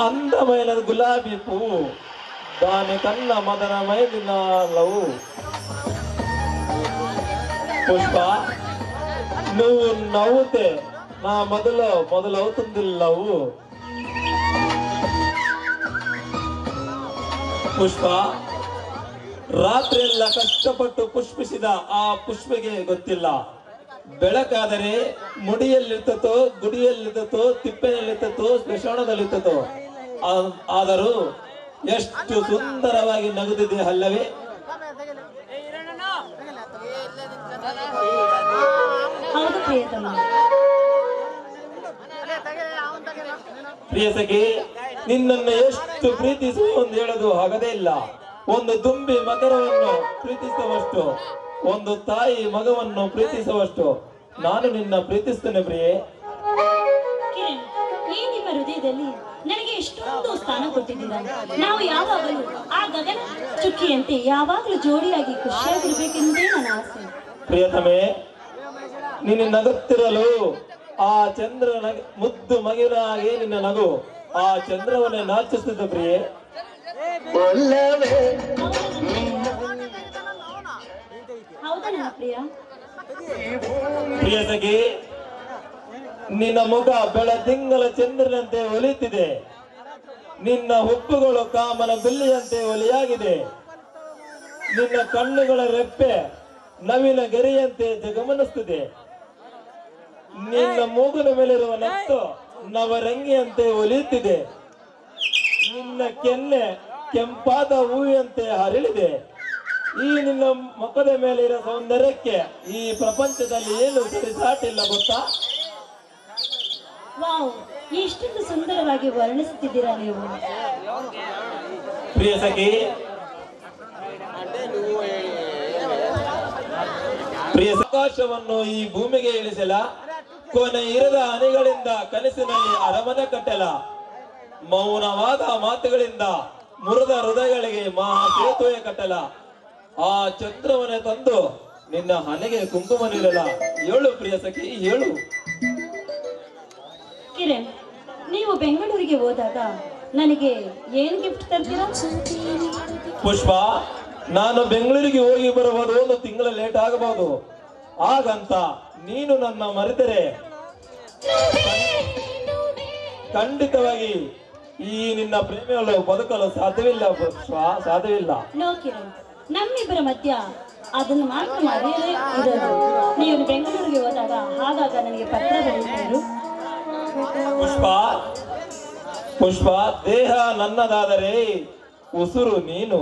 S6: అందమైన ಗುಲಾಬಿ ಹೂವು దాని కన్నా మదనమైంది నా లవ్. పుష్ప, నువ్వు నవ్వుతే నా మొదలవుతుంది లవ్. ಪುಷ್ಪ, ರಾತ್ರಿ ಎಲ್ಲ ಕಷ್ಟಪಟ್ಟು ಪುಷ್ಪಿಸಿದ ಆ ಪುಷ್ಪಗೆ ಗೊತ್ತಿಲ್ಲ, ಬೆಳಕಾದರೆ ಮುಡಿಯಲ್ಲಿರ್ತತೋ, ಗುಡಿಯಲ್ಲಿರ್ತತೋ, ತಿಪ್ಪೆಯಲ್ಲಿರ್ತತೋ, ಸ್ಮಶಾನದಲ್ಲಿರ್ತತೋ. ಆದರೂ ಎಷ್ಟು ಸುಂದರವಾಗಿ ನಗುತ್ತಿದೆ ಅಲ್ಲವೇ?
S2: ಹೌದು ಪ್ರಿಯತಮ.
S6: ಪ್ರಿಯಸಖಿ, ನಿನ್ನನ್ನು ಎಷ್ಟು ಪ್ರೀತಿಸುವ ಒಂದು ಹೇಳೋದು ಆಗದೇ ಇಲ್ಲ. ಒಂದು ದುಂಬಿ ಮಕರವನ್ನು ಪ್ರೀತಿಸುವಷ್ಟು, ಒಂದು ತಾಯಿ ಮಗವನ್ನು ಪ್ರೀತಿಸುವಷ್ಟು ನಾನು ನಿನ್ನ ಪ್ರೀತಿಸ್ತೇನೆ ಪ್ರಿಯೆ.
S2: ಕಿರಣ್, ಈ ನಿಮ್ಮ ಹೃದಯದಲ್ಲಿ ನನಗೆ ಎಷ್ಟೊಂದು ಸ್ಥಾನ ಕೊಟ್ಟಿದ್ದೀರ. ನಾವು ಯಾವಾಗಲೂ ಆ ಗಗನ ಚುಕ್ಕಿಯಂತೆ ಯಾವಾಗಲೂ ಜೋಡಿಯಾಗಿ ಖುಷಿಯಾಗಿರ್ಬೇಕೆಂದೇ ನನ್ನ ಆಸೆ.
S6: ಪ್ರಿಯತಮೆ, ನಿನ್ನ ನಗುತ್ತಿರಲು ಆ ಚಂದ್ರ ಮುದ್ದು ಮಗಿನ ಹಾಗೆ ನಿನ್ನ ನಗು ಆ ಚಂದ್ರವನ್ನೇ ನಾಚಿಸುತ್ತಿದ್ದ ಪ್ರಿಯೆ.
S2: ಹೌದಾ ನನ್ನ ಪ್ರಿಯ?
S6: ಪ್ರಿಯ ಸಖಿ, ನಿನ್ನ ಮುಖ ಬೆಳದಿಂಗಳ ಚಂದ್ರನಂತೆ ಒಲಿಯುತ್ತಿದೆ. ನಿನ್ನ ಹುಬ್ಬುಗಳು ಕಾಮನ ಬಿಲ್ಲಿಯಂತೆ ಒಲಿಯಾಗಿದೆ. ನಿನ್ನ ಕಣ್ಣುಗಳ ರೆಪ್ಪೆ ನವಿನ ಗೆರೆಯಂತೆ ಜಗಮನಿಸುತ್ತಿದೆ. ನಿನ್ನ ಮೂಗಿನ ಮೇಲಿರುವ ನತ್ತು ನವರಂಗಿಯಂತೆ ಒಲಿಯುತ್ತಿದೆ. ನಿನ್ನ ಕೆನ್ನೆ ಕೆಂಪಾದ ಹೂವಿನಂತೆ ಹರಳಿದೆ. ಈ ನಿನ್ನ ಮುಖದ ಮೇಲಿರೋ ಸೌಂದರ್ಯಕ್ಕೆ ಈ ಪ್ರಪಂಚದಲ್ಲಿ ಏನು ಸರಿಸಾಟಿಲ್ಲ ಗೊತ್ತಾ?
S2: ವಾವ್, ಎಷ್ಟೊಂದು ಸುಂದರವಾಗಿ ವರ್ಣಿಸುತ್ತಿದ್ದೀರಾ ನೀವು.
S6: ಪ್ರಿಯ ಸಖಿ, ಪ್ರಿಯ ಆಕಾಶವನ್ನು ಈ ಭೂಮಿಗೆ ಇಳಿಸಲ, ಕೊನೆ ಇರದ ಹನಿಗಳಿಂದ ಕನಸಿನಲ್ಲಿ ಅರಮನೆ ಕಟ್ಟಲ, ಮೌನವಾದ ಮಾತುಗಳಿಂದ ಮುರಿದ ಹೃದಯಗಳಿಗೆ ಮಹಾ ಸೇತುವೆ ಕಟ್ಟಲ, ಆ ಚಂದ್ರವನ್ನೇ ತಂದು ನಿನ್ನ ಹಣೆಗೆ ಕುಂಕುಮ ನೀಡಲ. ಹೇಳು ಪ್ರಿಯ ಸಖಿ, ಹೇಳು.
S2: ಕಿರಣ್, ನೀವು ಬೆಂಗಳೂರಿಗೆ ಹೋದಾಗ ನನಗೆ ಏನು ಗಿಫ್ಟ್ ತರ್ತೀರಾ?
S6: ಪುಷ್ಪ, ನಾನು ಬೆಂಗಳೂರಿಗೆ ಹೋಗಿ ಬರುವುದು ಒಂದು ತಿಂಗಳ ಲೇಟ್ ಆಗಬಹುದು. ಹಾಗಂತ ನೀನು ನನ್ನ ಮರೆತರೆ ಖಂಡಿತವಾಗಿ ಈ ನಿನ್ನ ಪ್ರೇಮಿಗಳು ಬದುಕಲು ಸಾಧ್ಯವಿಲ್ಲ ಪುಷ್ಪ, ಸಾಧ್ಯವಿಲ್ಲ.
S2: ನೋ ಕಿರಣ್, ನಮ್ಮಿಬ್ಬರ ಮಧ್ಯ ಅದನ್ನು ಮಾತ್ರ ಮರೆಯಲೇ ಇರೋದು. ನೀವು ಬೆಂಗಳೂರಿಗೆ ಹೋದಾಗ ಆಗಾಗ ನನಗೆ ಪತ್ರ ಬರೆಯುತ್ತೀರು.
S6: ಪುಷ್ಪ, ಪುಷ್ಪ, ದೇಹ ನನ್ನದಾದರೆ ಉಸಿರು ನೀನು,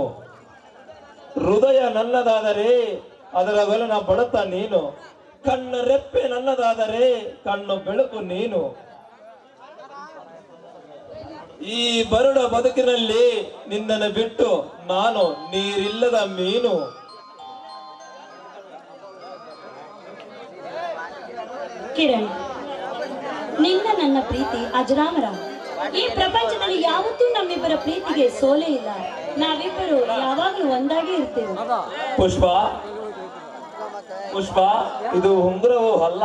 S6: ಹೃದಯ ನನ್ನದಾದರೆ ಅದರ ಒಲನ ಬಡತ ನೀನು, ಕಣ್ಣು ರೆಪ್ಪೆ ನನ್ನದಾದರೆ ಕಣ್ಣು ಬೆಳಕು ನೀನು. ಈ ಬರುಡ ಬದುಕಿನಲ್ಲಿ ನಿನ್ನನ್ನು ಬಿಟ್ಟು ನಾನು ನೀರಿಲ್ಲದ ಮೀನು.
S2: ಕಿರಣ್, ನಿನ್ನ ನನ್ನ ಪ್ರೀತಿ ಅಜರಾಮರ. ಈ ಪ್ರಪಂಚದಲ್ಲಿ ಯಾವತ್ತೂ ನಮ್ಮಿಬ್ಬರ ಪ್ರೀತಿಗೆ ಸೋಲೇ ಇಲ್ಲ. ನಾವಿಬ್ಬರು ಯಾವಾಗಲೂ ಒಂದಾಗಿ ಇರ್ತೇವೆ.
S6: ಪುಷ್ಪ, ಪುಷ್ಪ, ಇದು ಉಂಗುರವೂ ಅಲ್ಲ,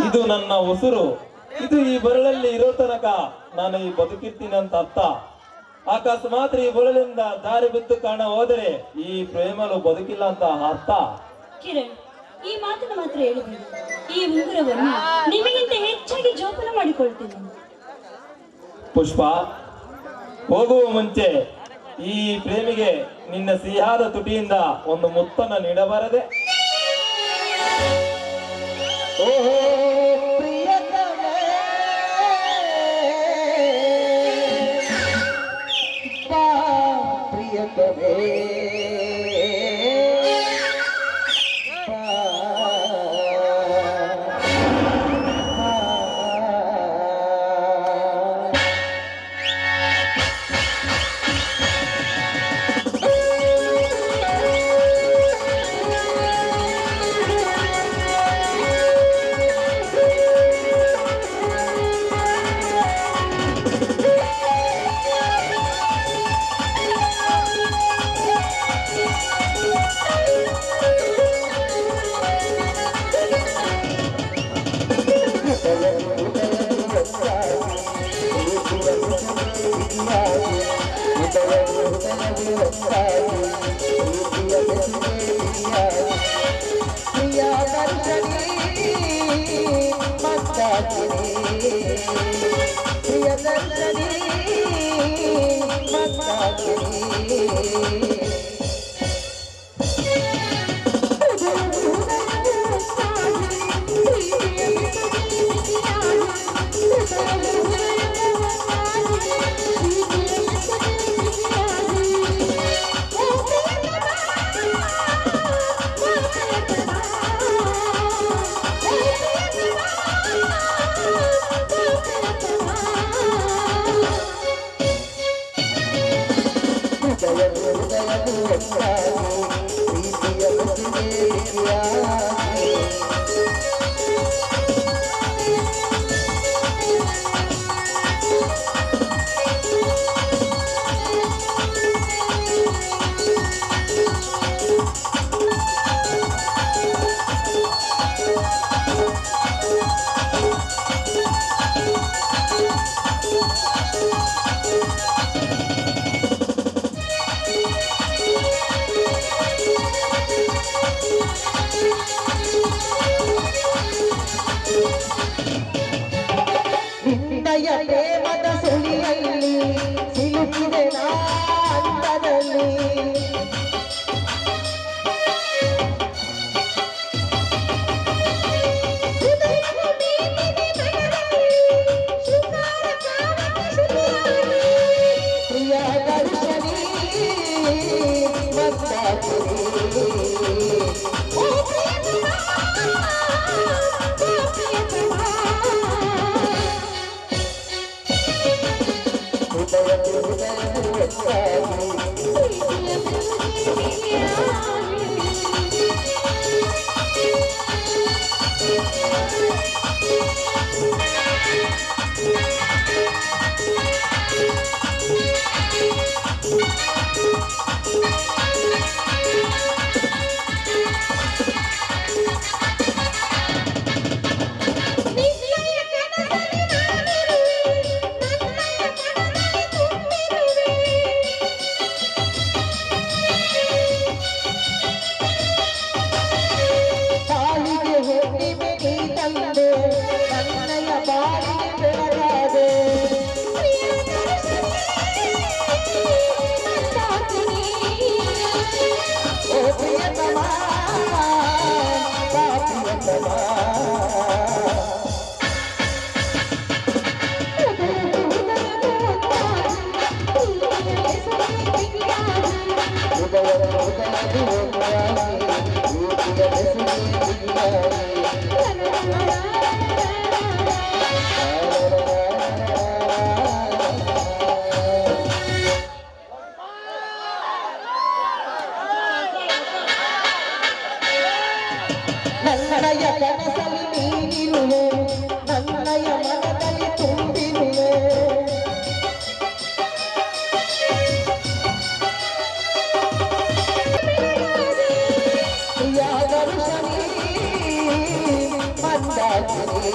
S6: ಇದು ನನ್ನ ಉಸಿರು. ಇದು ಈ ಬರಳಲ್ಲಿ ಇರೋ ತನಕ ನಾನು ಈ ಬದುಕಿರ್ತೀನಿ ಅಂತ ಅರ್ಥ. ಅಕಸ್ಮಾತ್ ಈ ಬರಳಿಂದ ದಾರಿ ಬಿದ್ದು ಕಾಣ ಹೋದರೆ ಈ ಪ್ರೇಮಲು ಬದುಕಿಲ್ಲ ಅಂತ ಅರ್ಥ.
S2: ಕಿರಣ್, ಈ ಮಾತನ್ನು ಮಾತ್ರ ಹೇಳಿಬಿಡಿ. ಈ ಉಂಗುರವನ್ನು ನಿಮಗಿಂತ ಹೆಚ್ಚಾಗಿ ಜೋಪಾನ ಮಾಡಿಕೊಳ್ತೀನಿ.
S6: ಪುಷ್ಪ, ಹೋಗುವ ಮುಂಚೆ ಈ ಪ್ರೇಮಿಗೆ ನಿನ್ನ ಸಿಹಿಯಾದ ತುಟಿಯಿಂದ ಒಂದು ಮುತ್ತನ್ನು ನೀಡಬಾರದೆ?
S4: ಓ ಪ್ರಿಯತಮೇ, ಬಾ ಪ್ರಿಯತಮೇ, ನಿನ್ನಯ ಪ್ರೇಮದ ಸುಳಿಯಲ್ಲಿ ಸಿಲುಕಿದೆ ನಾ ಅಂತದಲ್ಲಿ ಪ್ರಿಯ ದರ್ಶನಿ ತಾಳಿಗೆ ಹುಣ್ಣಿಮೆ ನೀ ತಂದೆ ನನ್ನಯ ಬಾಳಿಗೆ ಬೆಳಗಾದೆ ಓ ಪ್ರಿಯತಮ ಬಾ ಪ್ರಿಯತಮ ನನ್ನಯ ಕನಸಲ್ಲಿ ನೀನಿರುವೆ ನನ್ನಯ ಮನದಲ್ಲಿ ತುಂಬಿರುವೆ ಪ್ರಿಯ ದರ್ಶನಿ ಮಂದಾಕಿನಿ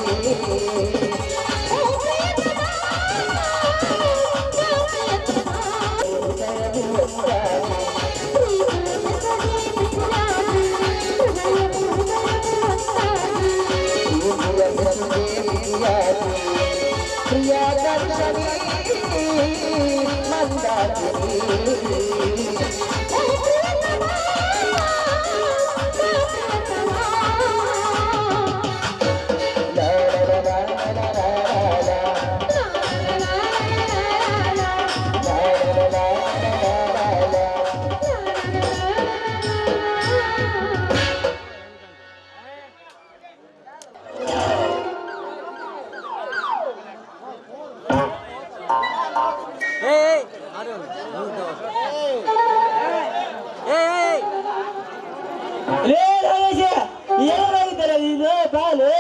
S4: ಪ್ರಿಯ ದರ್ಶನಿ ಮಂದಾಕಿನಿ ಏನಾಗಿದ್ದಾರೆ ನೀನು ಬಾಲು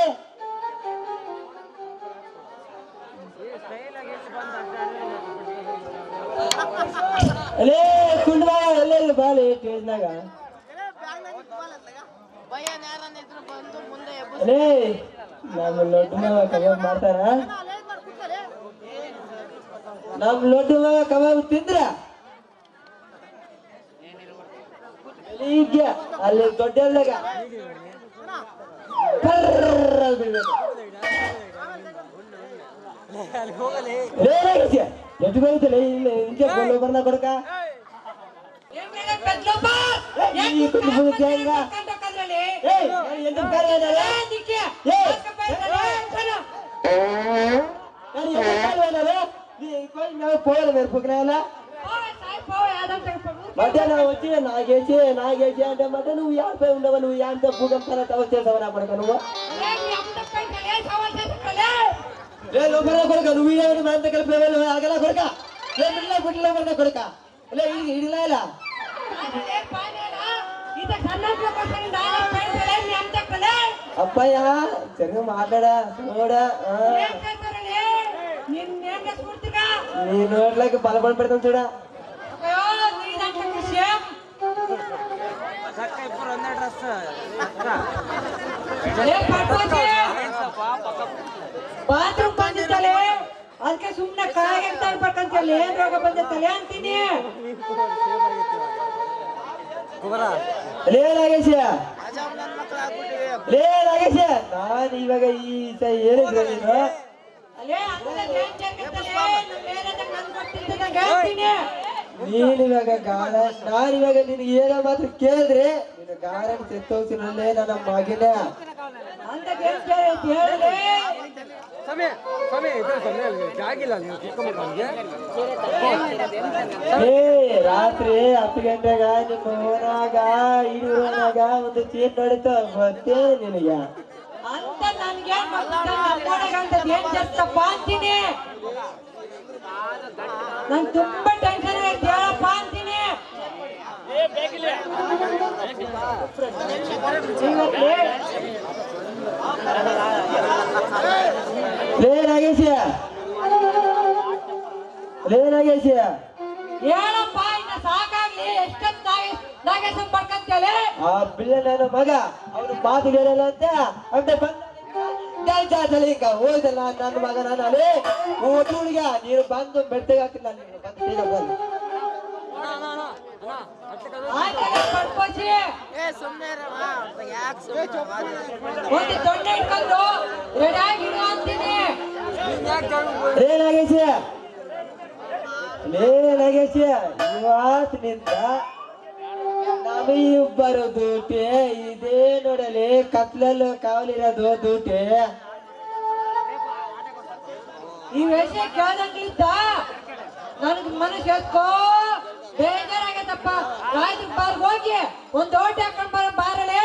S4: ಅಲೇ ಕುಂಡ್ವಾ ಎಲ್ಲೆಲ್ಲ ಬಾಲು ಸ್ಟೇಜ್ನಾಗ ಅಲೇ ನಮ್ಮ ಲಡ್ಡು ಮಾವ ಕಬಾಬ್ ಮಾಡ್ತಾರ ನಮ್ ಲಡ್ಡು ಮಾವ ಕಬಾಬ್ ತಿಂದ್ರ ಈಗ ಅಲ್ಲಿ ದೊಡ್ಡ ಎಷ್ಟು ಬೈತಲ್ಲ ಇಲ್ಲ ಇಂಚೆ ಬರ್ನ ಕೊಡಕ మధ్యాహ్నం వచ్చి నాగేసి అంటే మధ్య నువ్వు యాభై ఉండవు నువ్వు యాంతో భూకంపాల తవ చేసావనా పడక నువ్వు లోపల కొడుక నువ్వు ఏమైనా మా అంత కలిపి ఆగలా కొడుక గుడ్లో పడిన కొడుక ఇడిలా అబ్బాయ సరిగా మాట్లాడా చూడా నీ నోట్లోకి బలపడి పెడతాను చూడా
S3: ಬಾತ್ರೂಮ್ ಬಂದಿದ್ದಲೆ ಅದಕ್ಕೆ ಸುಮ್ಮನೆ ಕಾಯಾಗಿರ್ತಾ ಇರ್ಬೇಕಂತೇಳಿ ಏನ್ ರೋಗ ಬಂದಿತ್ತಲೆ ಅಂತೀನಿ
S4: ಲೇ ನಾಗೇಶ ನಾನು ಇವಾಗ ಈ ಹೇಳಿದ್ರೆ ನೀನು
S2: ಅಲ್ಲೇ ಅಂತದ್ ಏನ್ ಜಗತ್ತಲ್ಲೇ ನಮ್ಮ ಏರಿಯಾದಾಗ ನನ್ಗ್ ಗೊತ್ತಿರ್ತದ ಹೇಳ್ತೀನಿ.
S4: ನೀನಿವಾಗ ಗಾಳ ನಾನಿವಾಗ ನಿನಗೆ ಏನೋ ಮಾತ್ರ ಕೇಳಿದ್ರೆ ನಿನ್ನ ಗಾರನ್ ಸೆತ್ತೋಗ್ತೀನಲ್ಲೇ ನನ್ನ ಮಗಿನ.
S2: ಅಂತದ್ ಏನ್ ಕೇಳೈತಿ ಹೇಳಲೇ.
S4: ರಾತ್ರಿ 10 ಗಂಟೆಗ ನಿಮ್ಮ ಓನಾಗ ಈಡೂರಾಗ ಒಂದು ಚೀಟ್ ನಡೀತ ಗೊತ್ತೇ ನಿನಗ.
S2: ಅಂತ ನನ್ಗೇನ್ ಗೊತ್ತಿಲ್ಲ ನಮ್ಮೊಳಗ ಅಂತದ್ ಏನ್ ಜರ್ತಪ್ಪ ಅಂತೀನಿ. ನಂಗ್ ತುಂಬಾ ಟೆನ್ಷನ್ ಐತಿ ಹೇಳಪ್ಪ ಅಂತೀನಿ.
S4: ಲೇ ನಾಗೇಶ
S2: ಹೇಳಪ್ಪ ಇನ್ನ ಸಾಕಾಗ್ಲಿ. ಎಷ್ಟೊತ್ತು ನಾಗೇಶ ಪಡ್ಕಂತೇಳಿ
S4: ಆ ಬಿಳ್ಳ ನನ್ನ ಮಗ ಅವನು ಮಾತು ಹೇಳಲ್ಲ ಅಂತ ಅಂದ್ರೆ ಈಗ ಹೋಯ್ತಲ್ಲ ನನ್ನ ಮಗ ನಾನು ಹುಡುಗ ನೀನು ಬಂದು ಬೆಟ್ಟಗೆ ಹಾಕಿಲ್ಲ ನೀನು ಬಂದು
S2: ಪಡ್ಕೋಸಿ ಒಂದು ದೊಡ್ಡ ಇಟ್ಕೊಂಡು ರೆಡಿ ಆಗಿಡು ಅಂತೀನಿ.
S4: ಲೇ ನಾಗೇಶ ಇವತ್ತಿನಿಂದ ನಮಿಬ್ಬರು ದೂಟೆ ಇದೇ ನೋಡಲಿ ಕತ್ಲಲ್ಲೂ ಕಾವಲಿರೋದು ದೂಟೆ.
S2: ಈ ವಿಷಯ ಕೇಳ್ದಂಗ್ಲಿದ್ದ ನನಗ್ ಮನಸ್ಸು ಎತ್ಕೋ ಬೇಜಾರಾಗತ್ತಪ್ಪ. ರಾಯ್ದ್ರ ಬಾರ್ಗ್ ಹೋಗಿ ಒಂದ್ ಓಟ್ ಹಾಕೊಂಡ್ ಬಾರಲೇ.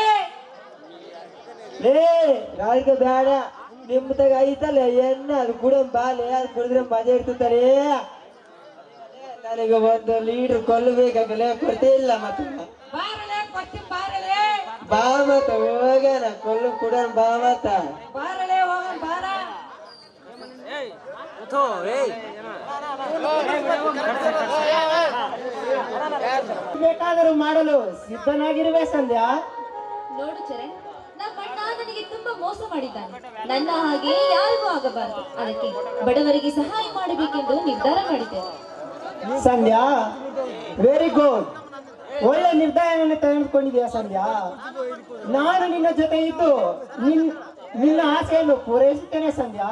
S4: ಲೇ ರಾಜಕ ಬೇಡ ನಿಮ್ದಾಗ ಐತಲ್ಲ ಎಣ್ಣೆ ಅದು ಕುಡ ಬಾಲೆ ಅದು ಕುಡಿದ್ರೆ ಮಜಾ ಇರ್ತತಾರೆ. ನನಗೆ ಒಂದು ಲೀಟರ್ ಕೊಲ್ಲು ಬೇಕಾಗಲೇ ಕೊಡ್ತೇ ಇಲ್ಲ ಮತ್ತೆ
S2: ಬಾರಲೇ ಕೊಡ್ತಿ ಬಾರಲೇ.
S4: ಬಾ ಮತ್ತ ಹೋಗೋಣ ಕೊಲ್ಲು ಕುಡೋಣ ಬಾ ಮತ್ತ
S2: ಬಾರಲೇ ಹೋಗೋಣ ಬಾರ.
S3: ಬೇಕಾದರೂ ಮಾಡಲು ಸಿದ್ಧನಾಗಿರುವೆ ಸಂಧ್ಯಾ.
S7: ನೋಡು ಚರಣ್, ನಮ್ಮ ಅಣ್ಣ ನನಗೆ ತುಂಬಾ ಮೋಸ ಮಾಡಿದ್ದಾನೆ. ನನ್ನ ಹಾಗೆ ಯಾರಿಗೂ ಆಗಬಾರದು. ಅದಕ್ಕೆ ಬಡವರಿಗೆ ಸಹಾಯ ಮಾಡಬೇಕೆಂದು ನಿರ್ಧಾರ ಮಾಡಿದ್ದೇನೆ.
S3: ಸಂಧ್ಯಾ, ವೆರಿ ಗುಡ್. ಒಳ್ಳೆ ನಿರ್ಧಾರವನ್ನು ತೆಗೆದುಕೊಂಡಿದ್ಯಾ ಸಂಧ್ಯಾ. ನಾನು ನಿನ್ನ ಜೊತೆ ಇದ್ದು ನಿನ್ನ ಆಸೆಯನ್ನು ಪೂರೈಸುತ್ತೇನೆ ಸಂಧ್ಯಾ.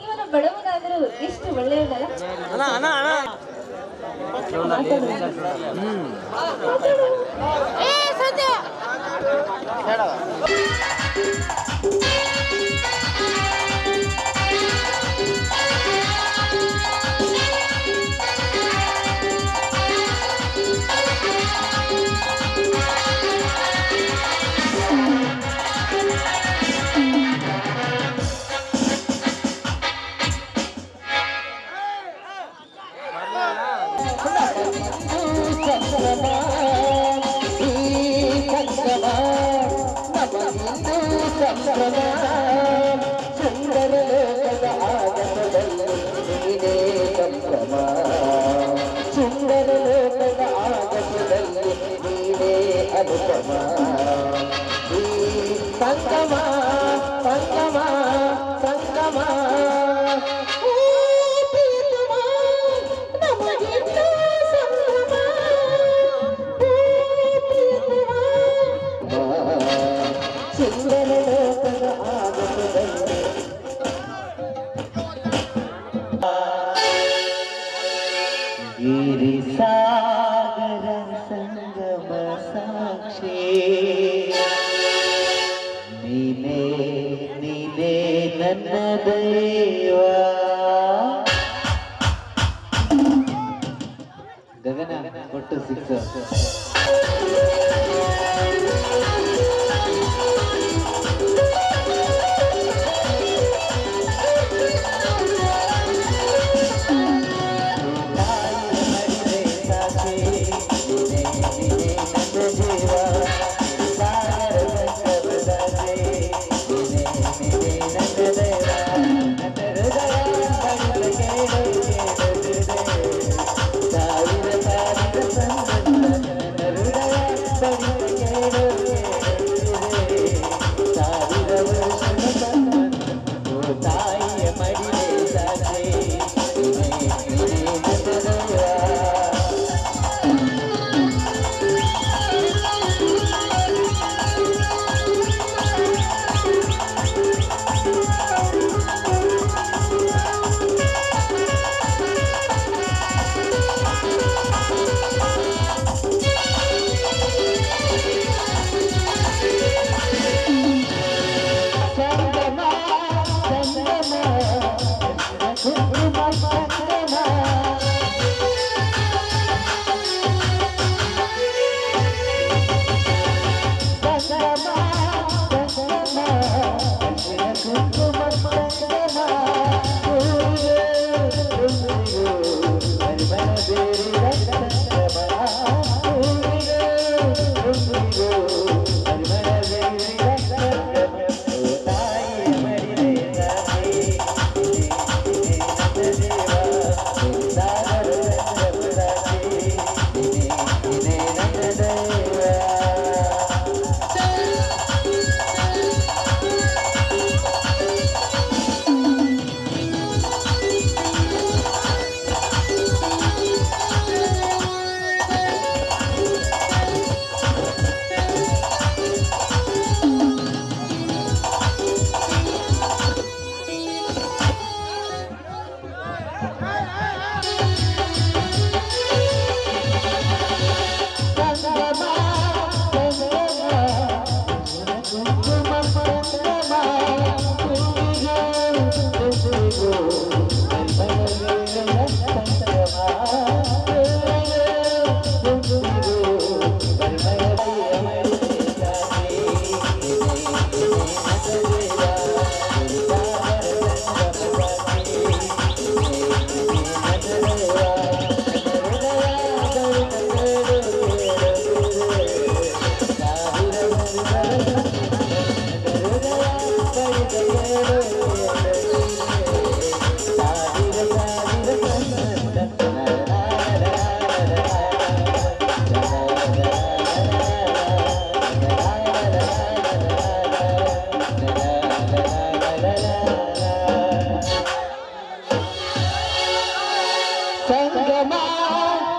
S7: ಇವನ ಬಡವನಾದರೂ ಎಷ್ಟು ಒಳ್ಳೆಯದಲ್ಲ.
S5: ಗಗನ ಕೊಟ್ಟು ಸಿಕ್ಕ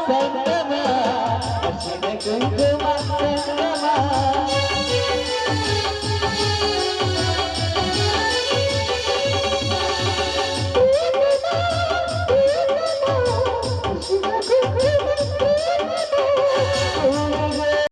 S4: ಸಂಗಮ ಹಸಿದ ಕುಂಕುಮ